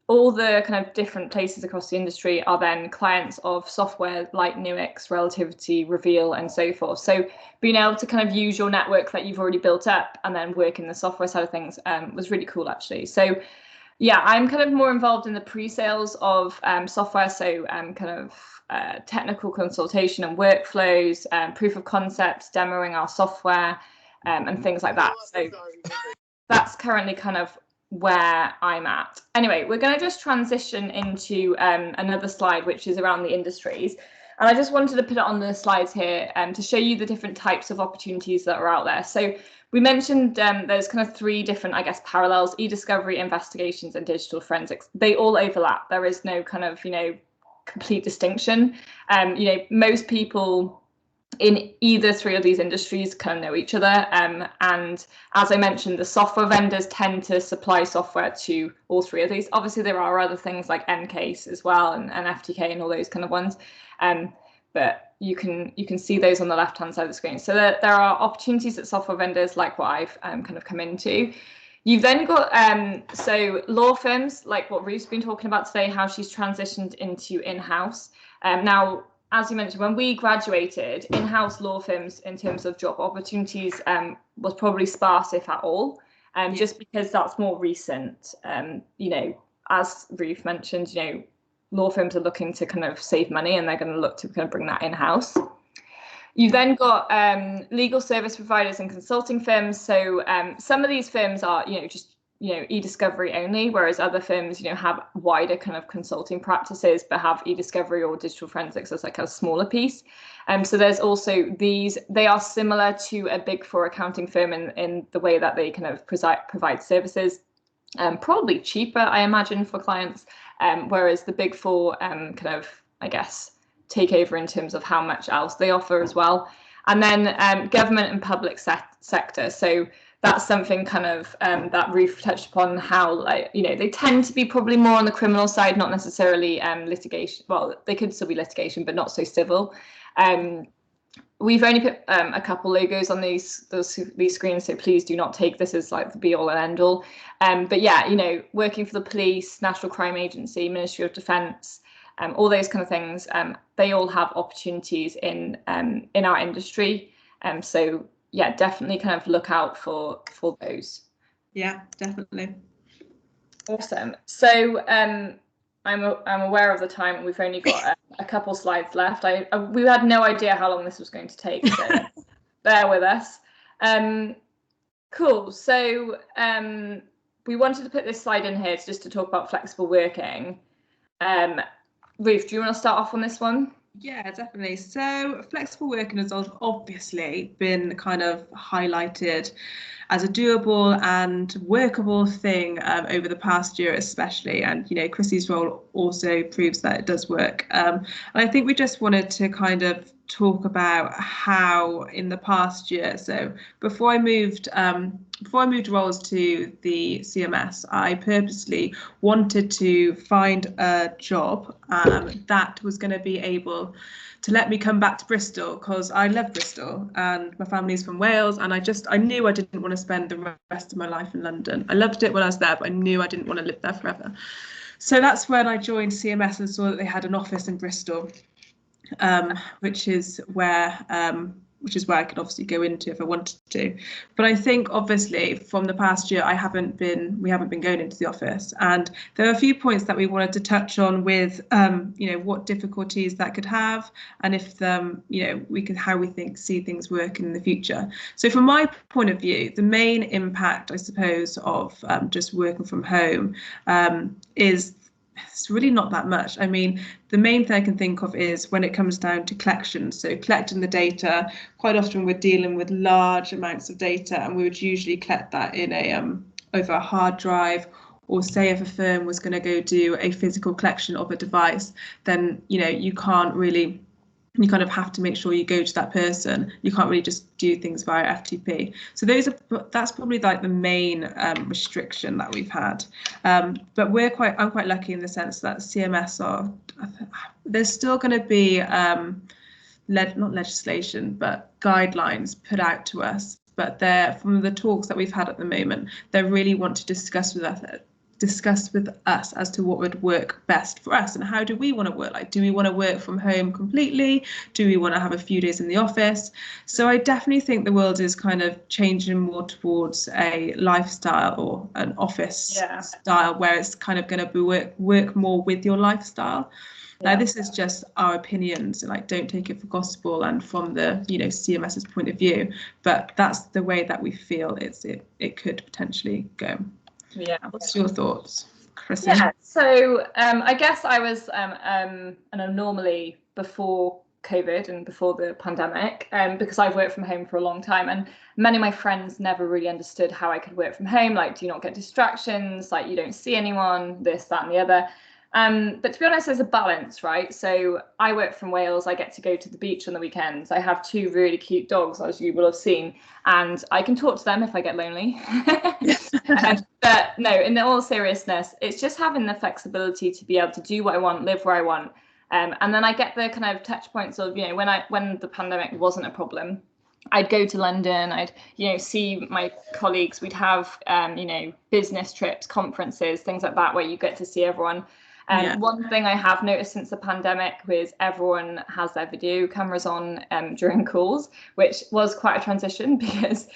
All the kind of different places across the industry are then clients of software like UWEcyber, Relativity, Reveal, and so forth. So being able to kind of use your network that you've already built up and then work in the software side of things was really cool, actually. So yeah, I'm kind of more involved in the pre-sales of software. So kind of technical consultation and workflows, proof of concepts, demoing our software and things like that. So that's currently kind of where I'm at. Anyway, we're going to just transition into another slide, which is around the industries. And I just wanted to put it on the slides here to show you the different types of opportunities that are out there. So we mentioned there's kind of 3 different, I guess, parallels: e-discovery, investigations, and digital forensics. They all overlap. There is no kind of, complete distinction. Most people in either 3 of these industries kind of know each other. And as I mentioned, the software vendors tend to supply software to all 3 of these. Obviously, there are other things like MCase as well and FTK and all those kind of ones. But you can see those on the left-hand side of the screen. So there are opportunities at software vendors like what I've kind of come into. You've then got so law firms like what Ruth's been talking about today, how she's transitioned into in-house. Now, as you mentioned, when we graduated, in-house law firms in terms of job opportunities was probably sparse, if at all, just because that's more recent. As Ruth mentioned, law firms are looking to kind of save money and they're going to look to kind of bring that in-house. You've then got legal service providers and consulting firms. So some of these firms are, just e-discovery only, whereas other firms, have wider kind of consulting practices, but have e-discovery or digital forensics as like a smaller piece. So there's also these, they are similar to a Big Four accounting firm in the way that they kind of provide services, probably cheaper, I imagine, for clients, whereas the Big Four kind of, I guess, take over in terms of how much else they offer as well. And then government and public sector. So that's something kind of that Ruth touched upon, how, like, you know, they tend to be probably more on the criminal side, not necessarily litigation. Well, they could still be litigation, but not so civil. We've only put a couple logos on these screens, so please do not take this as like the be all and end all. But yeah, you know, working for the police, National Crime Agency, Ministry of Defence, all those kind of things, they all have opportunities in our industry. So yeah, definitely kind of look out for those. Yeah, definitely. Awesome. So I'm aware of the time. We've only got a couple slides left. We had no idea how long this was going to take, so bear with us. Cool. So we wanted to put this slide in here just to talk about flexible working. Ruth, do you want to start off on this one? Yeah, definitely. So flexible working has obviously been kind of highlighted as a doable and workable thing over the past year, especially. And, you know, Chrissy's role also proves that it does work. And I think we just wanted to kind of talk about how in the past year, so before I moved roles to the CMS, I purposely wanted to find a job that was going to be able to let me come back to Bristol, because I love Bristol and my family's from Wales, and I knew I didn't want to spend the rest of my life in London. I loved it when I was there, but I knew I didn't want to live there forever. So that's when I joined CMS and saw that they had an office in Bristol, which is where I could obviously go into if I wanted to. But I think obviously from the past year, we haven't been going into the office, and there are a few points that we wanted to touch on with you know, what difficulties that could have, and if you know, how we see things working in the future. So from my point of view, the main impact, I suppose, of just working from home is it's really not that much. I mean, the main thing I can think of is when it comes down to collection. So collecting the data, quite often we're dealing with large amounts of data, and we would usually collect that in over a hard drive, or say if a firm was going to go do a physical collection of a device, then, you know, you kind of have to make sure you go to that person. You can't really just do things via FTP. So that's probably like the main restriction that we've had. But I'm quite lucky in the sense that CMS there's still going to be not legislation, but guidelines put out to us. But from the talks that we've had at the moment, they really want to discuss with us as to what would work best for us, and how do we want to work. Like, do we want to work from home completely? Do we want to have a few days in the office? So I definitely think the world is kind of changing more towards a lifestyle or an office style, where it's kind of going to be work more with your lifestyle. Now, this is just our opinions, and like, don't take it for gospel and from the, you know, CMS's point of view, but that's the way that we feel it could potentially go. Yeah. What's your thoughts, Chrissy? Yeah. So I guess I was an anomaly before COVID and before the pandemic, because I've worked from home for a long time, and many of my friends never really understood how I could work from home. Like, do you not get distractions? Like, you don't see anyone, this, that, and the other. But to be honest, there's a balance, right? So I work from Wales. I get to go to the beach on the weekends. I have 2 really cute dogs, as you will have seen, and I can talk to them if I get lonely. But no, in all seriousness, it's just having the flexibility to be able to do what I want, live where I want. And then I get the kind of touch points of, you know, when the pandemic wasn't a problem, I'd go to London, I'd, you know, see my colleagues, we'd have, you know, business trips, conferences, things like that, where you get to see everyone. One thing I have noticed since the pandemic was everyone has their video cameras on during calls, which was quite a transition, because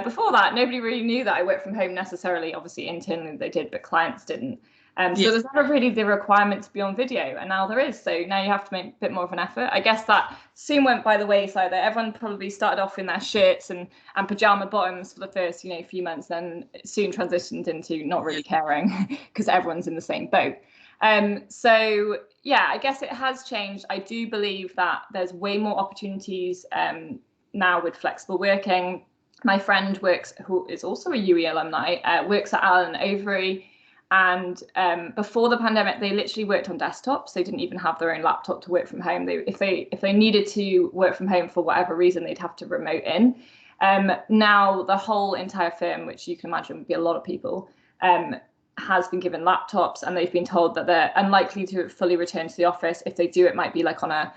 before that, nobody really knew that I worked from home necessarily. Obviously, internally they did, but clients didn't. So there's never really the requirement to be on video, and now there is. So now you have to make a bit more of an effort. I guess that soon went by the wayside. That everyone probably started off in their shirts and pajama bottoms for the first, you know, few months, then soon transitioned into not really caring because everyone's in the same boat. So yeah, I guess it has changed. I do believe that there's way more opportunities now with flexible working. My friend who is also a UE alumni, works at Allen Overy. And before the pandemic, they literally worked on desktops. They didn't even have their own laptop to work from home. If they needed to work from home for whatever reason, they'd have to remote in. Now the whole entire firm, which you can imagine would be a lot of people, has been given laptops, and they've been told that they're unlikely to fully return to the office. If they do, it might be like on a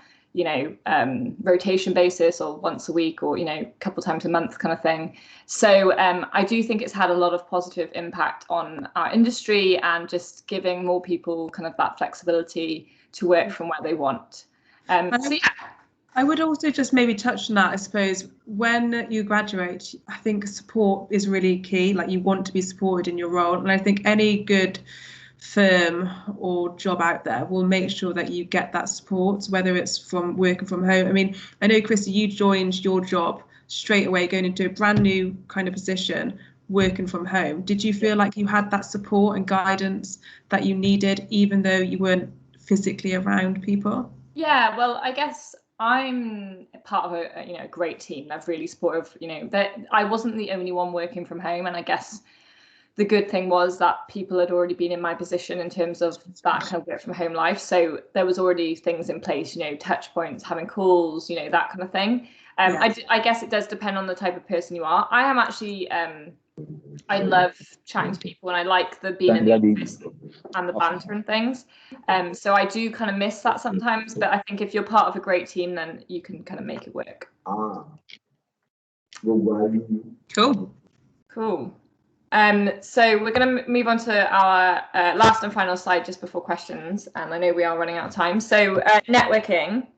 rotation basis, or once a week, or a couple times a month kind of thing. So I do think it's had a lot of positive impact on our industry, and just giving more people kind of that flexibility to work from where they want. So yeah. I would also just maybe touch on that. I suppose when you graduate, I think support is really key. Like, you want to be supported in your role, and I think any good firm or job out there will make sure that you get that support, whether it's from working from home. I mean, I know, Christy, you joined your job straight away, going into a brand new kind of position, working from home. Did you feel like you had that support and guidance that you needed, even though you weren't physically around people? Yeah, well, I guess I'm part of a great team. They're really supportive. That I wasn't the only one working from home, and I guess the good thing was that people had already been in my position in terms of that kind of work from home life. So there was already things in place, touch points, having calls, that kind of thing. I guess it does depend on the type of person you are. I am actually, I love chatting to people, and I like the being in the office and the banter and things. So I do kind of miss that sometimes, but I think if you're part of a great team, then you can kind of make it work. Cool. So we're going to move on to our last and final slide just before questions, and I know we are running out of time. So networking.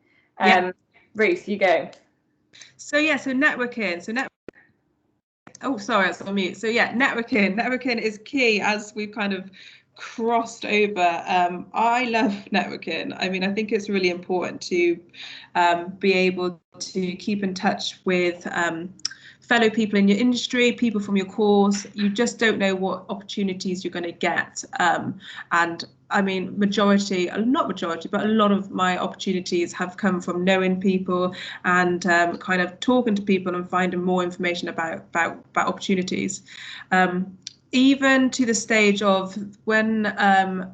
Ruth, you go. So networking. Oh, sorry, it's on mute. So yeah, networking is key, as we've kind of crossed over. I love networking. I mean, I think it's really important to be able to keep in touch with fellow people in your industry, people from your course. You just don't know what opportunities you're going to get. And I mean, not majority, but a lot of my opportunities have come from knowing people and kind of talking to people and finding more information about opportunities. Even to the stage of when,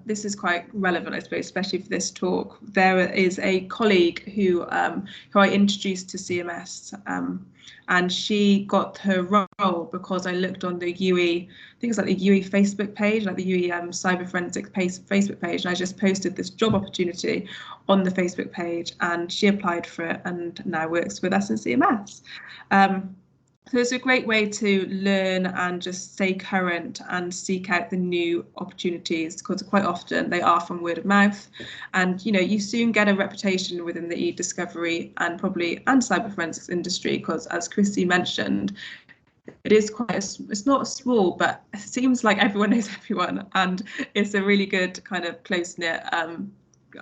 this is quite relevant, I suppose, especially for this talk, there is a colleague who I introduced to CMS, and she got her role because I looked on the UWE, I think it's like the UWE Facebook page, like the UWE cyber forensics Facebook page, and I just posted this job opportunity on the Facebook page, and she applied for it and now works with us in CMS. So it's a great way to learn and just stay current and seek out the new opportunities, because quite often they are from word of mouth, and you soon get a reputation within the e-discovery and cyber forensics industry, because as Christy mentioned, it is it's not small, but it seems like everyone knows everyone, and it's a really good kind of close-knit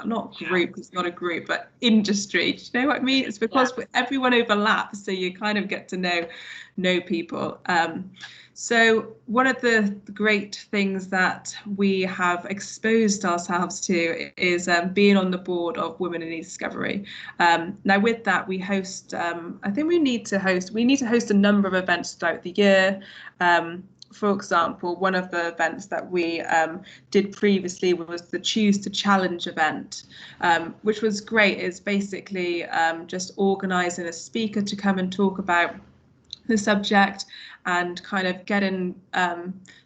not group, it's not a group, but industry. Do you know what I mean? It's because everyone overlaps, so you kind of get to know people. So one of the great things that we have exposed ourselves to is being on the board of Women in E-Discovery. Now with that, we host, I think we need to host a number of events throughout the year. For example, one of the events that we did previously was the Choose to Challenge event, which was great. It's basically just organising a speaker to come and talk about the subject, and kind of getting,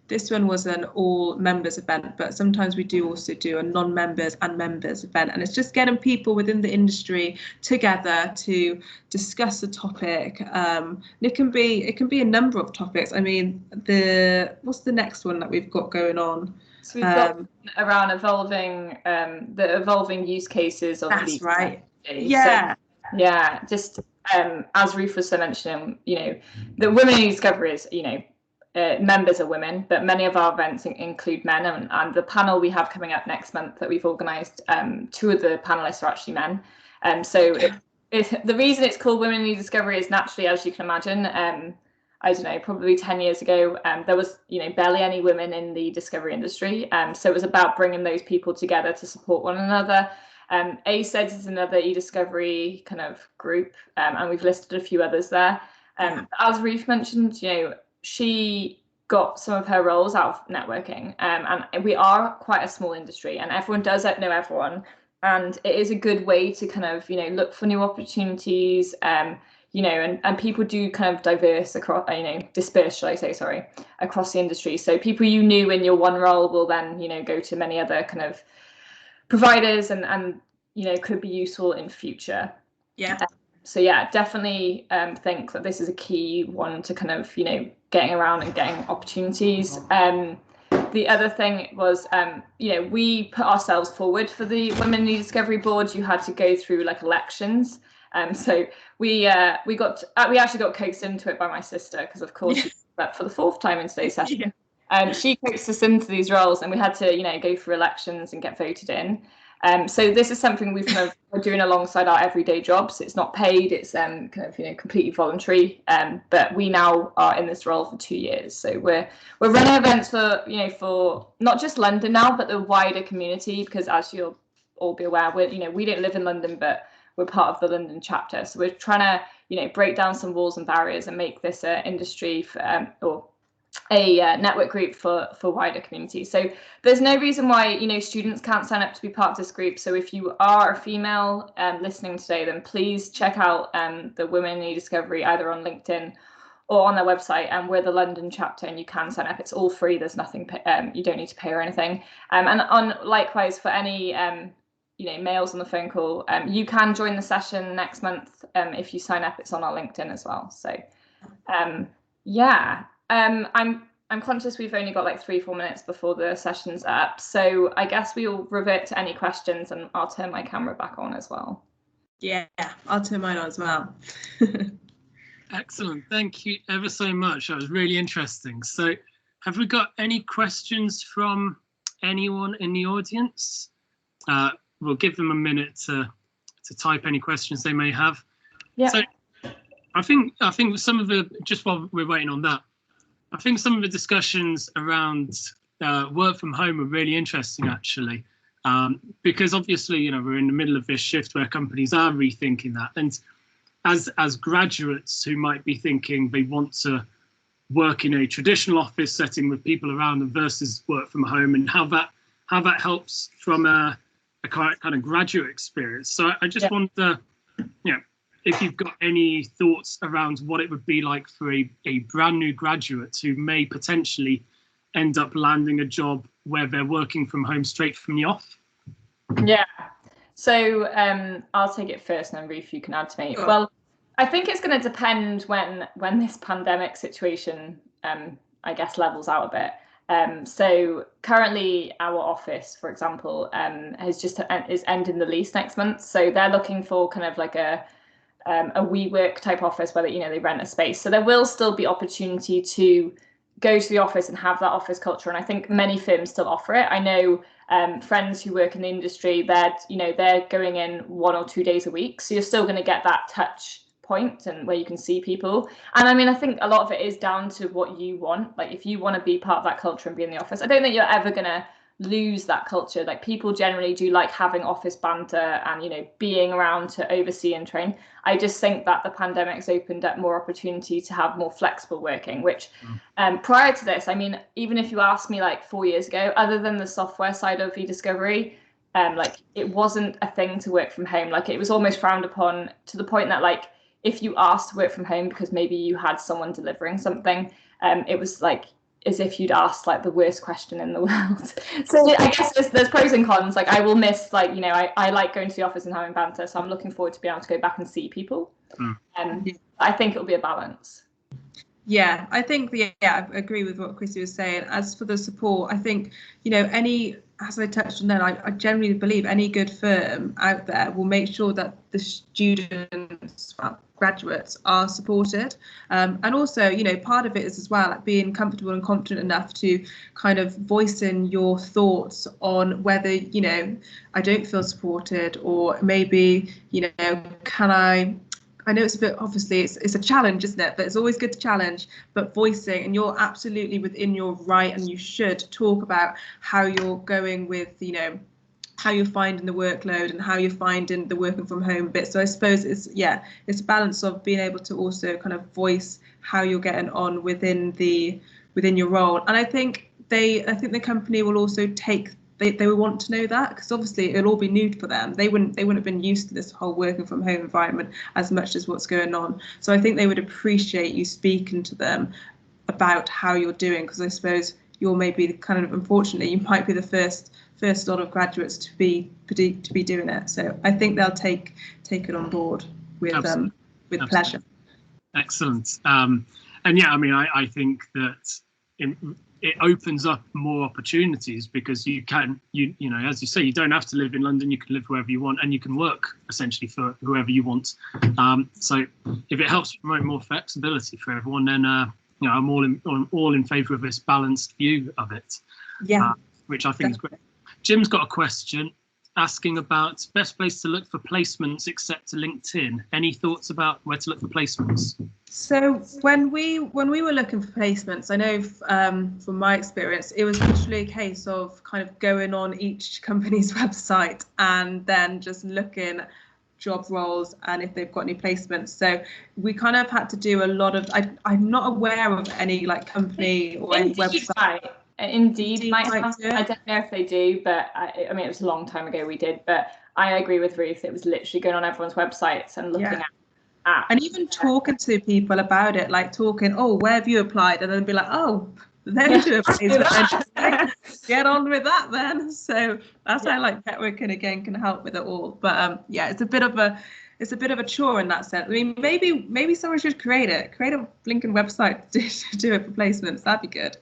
this one was an all members event, but sometimes we do also do a non-members and members event, and it's just getting people within the industry together to discuss a topic. It can be a number of topics. I mean, what's the next one that we've got going on? So we've got around the evolving use cases of that's right. Yeah. So, yeah, just as Ruth was mentioning, the Women in E-Discovery is, members are women, but many of our events include men, and the panel we have coming up next month that we've organised, two of the panelists are actually men. So the reason it's called Women in E-Discovery is naturally, as you can imagine, I don't know, probably 10 years ago, there was, barely any women in the discovery industry. So it was about bringing those people together to support one another. ACEDS is another e-discovery kind of group, and we've listed a few others there. As Ruth mentioned, she got some of her roles out of networking, and we are quite a small industry, and everyone does know everyone, and it is a good way to kind of look for new opportunities. you know, and people do kind of disperse, shall I say, sorry, across the industry. So people you knew in your one role will then, you know, go to many other kind of providers and you know, could be useful in future. Yeah. So yeah, definitely think that this is a key one to kind of, you know, getting around and getting opportunities. The other thing was, you know, we put ourselves forward for the Women in E-Discovery board. You had to go through like elections. So we actually got coaxed into it by my sister, because of course she slept for the 4th time in today's session. She coaxed us into these roles, and we had to, you know, go through elections and get voted in. So this is something we're doing alongside our everyday jobs. It's not paid, it's kind of, you know, completely voluntary. But we now are in this role for 2 years. So we're running events for, you know, for not just London now, but the wider community, because as you'll all be aware, we don't live in London, but we're part of the London chapter. So we're trying to, you know, break down some walls and barriers and make this an industry or a network group for wider community. So there's no reason why, you know, students can't sign up to be part of this group. So if you are a female listening today, then please check out the Women in E-Discovery either on LinkedIn or on their website, and we're the London chapter, and you can sign up. It's all free. There's nothing, you don't need to pay or anything. And likewise for any you know, males on the phone call, you can join the session next month if you sign up. It's on our LinkedIn as well. So yeah. I'm conscious we've only got like 3-4 minutes before the session's up, so I guess we'll revert to any questions, and I'll turn my camera back on as well. Yeah, I'll turn mine on as well. Excellent, thank you ever so much. That was really interesting. So have we got any questions from anyone in the audience? We'll give them a minute to type any questions they may have. Yeah. So I think some of the, just while we're waiting on that, I think some of the discussions around work from home are really interesting, actually, because obviously, you know, we're in the middle of this shift where companies are rethinking that. And as graduates who might be thinking they want to work in a traditional office setting with people around them versus work from home, and how that helps from a kind of graduate experience. So I just wonder, you know, if you've got any thoughts around what it would be like for a brand new graduate who may potentially end up landing a job where they're working from home straight from the off. Yeah, so I'll take it first, and then Ruth, you can add to me. Sure. Well, I think it's going to depend when this pandemic situation, I guess, levels out a bit. So currently our office, for example, is ending the lease next month. So they're looking for kind of like a WeWork type office where, you know, they rent a space. So there will still be opportunity to go to the office and have that office culture. And I think many firms still offer it. I know friends who work in the industry, they're going in 1 or 2 days a week. So you're still going to get that touch point and where you can see people. And I mean, I think a lot of it is down to what you want. Like if you want to be part of that culture and be in the office, I don't think you're ever going to lose that culture. Like people generally do like having office banter and, you know, being around to oversee and train. I just think that the pandemic's opened up more opportunity to have more flexible working, which prior to this, I mean, even if you asked me like 4 years ago, other than the software side of e-discovery, like it wasn't a thing to work from home. Like it was almost frowned upon, to the point that like if you asked to work from home because maybe you had someone delivering something, it was like as if you'd asked like the worst question in the world. So I guess there's pros and cons. Like I will miss, like, you know, I like going to the office and having banter, so I'm looking forward to be able to go back and see people. I think it'll be a balance. Yeah, I think I agree with what Chrissy was saying. As for the support, I think, you know, as I touched on then, I generally believe any good firm out there will make sure that the students, graduates, are supported. And also, you know, part of it is as well like being comfortable and confident enough to kind of voice in your thoughts on whether, you know, I don't feel supported, or maybe, you know, I know it's a bit, obviously it's a challenge, isn't it? But it's always good to challenge, but voicing, and you're absolutely within your right, and you should talk about how you're going with, you know, how you're finding the workload and how you're finding the working from home bit. So I suppose it's a balance of being able to also kind of voice how you're getting on within your role. And I think the company will also take they would want to know that, because obviously it'll all be new for them. They wouldn't have been used to this whole working from home environment as much as what's going on. So I think they would appreciate you speaking to them about how you're doing, because I suppose you're maybe unfortunately, you might be the first lot of graduates to be doing it. So I think they'll take it on board with pleasure. Excellent. And yeah, I mean, I think that it opens up more opportunities, because you know, as you say, you don't have to live in London. You can live wherever you want, and you can work essentially for whoever you want. So if it helps promote more flexibility for everyone, then you know, I'm all in favour of this balanced view of it. Yeah, which I think is great. Jim's got a question asking about best place to look for placements except to LinkedIn. Any thoughts about where to look for placements? So when we were looking for placements, I know from my experience, it was literally a case of kind of going on each company's website and then just looking job roles and if they've got any placements. So we kind of had to do a lot of, I'm not aware of any like company or any website. Indeed might have. I don't know if they do, but I mean, it was a long time ago we did, but I agree with Ruth. It was literally going on everyone's websites and looking at and even talking to people about it, like talking, oh, where have you applied? And then be like, oh, they do a placement. Get on with that then. So that's how like networking again can help with it all. But yeah, it's a bit of a chore in that sense. I mean, maybe someone should create a LinkedIn website to do it for placements. That'd be good.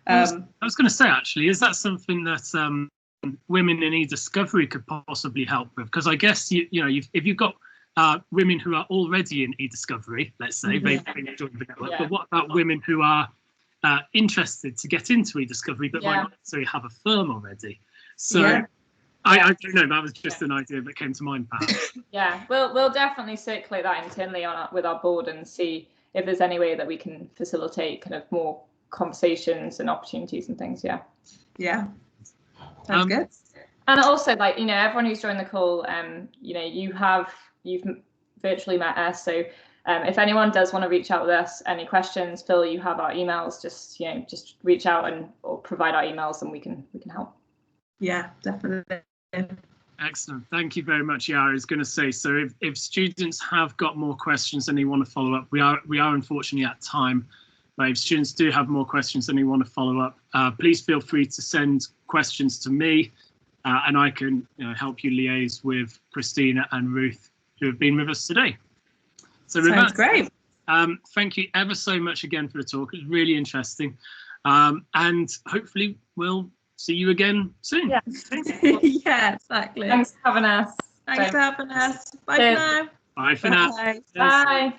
I was going to say, actually, is that something that women in e-discovery could possibly help with? Because I guess if you've got women who are already in e-discovery, let's say, they join the network, but what about women who are interested to get into e-discovery but might not necessarily have a firm already? So I don't know, that was just an idea that came to mind, perhaps. Yeah, we'll definitely circulate that internally with our board and see if there's any way that we can facilitate kind of more conversations and opportunities and things. Sounds good. And also, like, you know, everyone who's joined the call, you know, you've virtually met us, so if anyone does want to reach out with us, any questions, Phil, you have our emails, just reach out or provide our emails and we can help. Yeah, definitely. Excellent, thank you very much. I was going to say, so if students have got more questions and they want to follow up, we are unfortunately at time. But if students do have more questions and they want to follow up, please feel free to send questions to me, and I can help you liaise with Christina and Ruth, who have been with us today. So sounds great. Thank you ever so much again for the talk. It was really interesting, and hopefully we'll see you again soon. Yeah, yeah, exactly. Thanks for having us. Thanks for having us. Bye for now. Bye for now. Bye. Bye.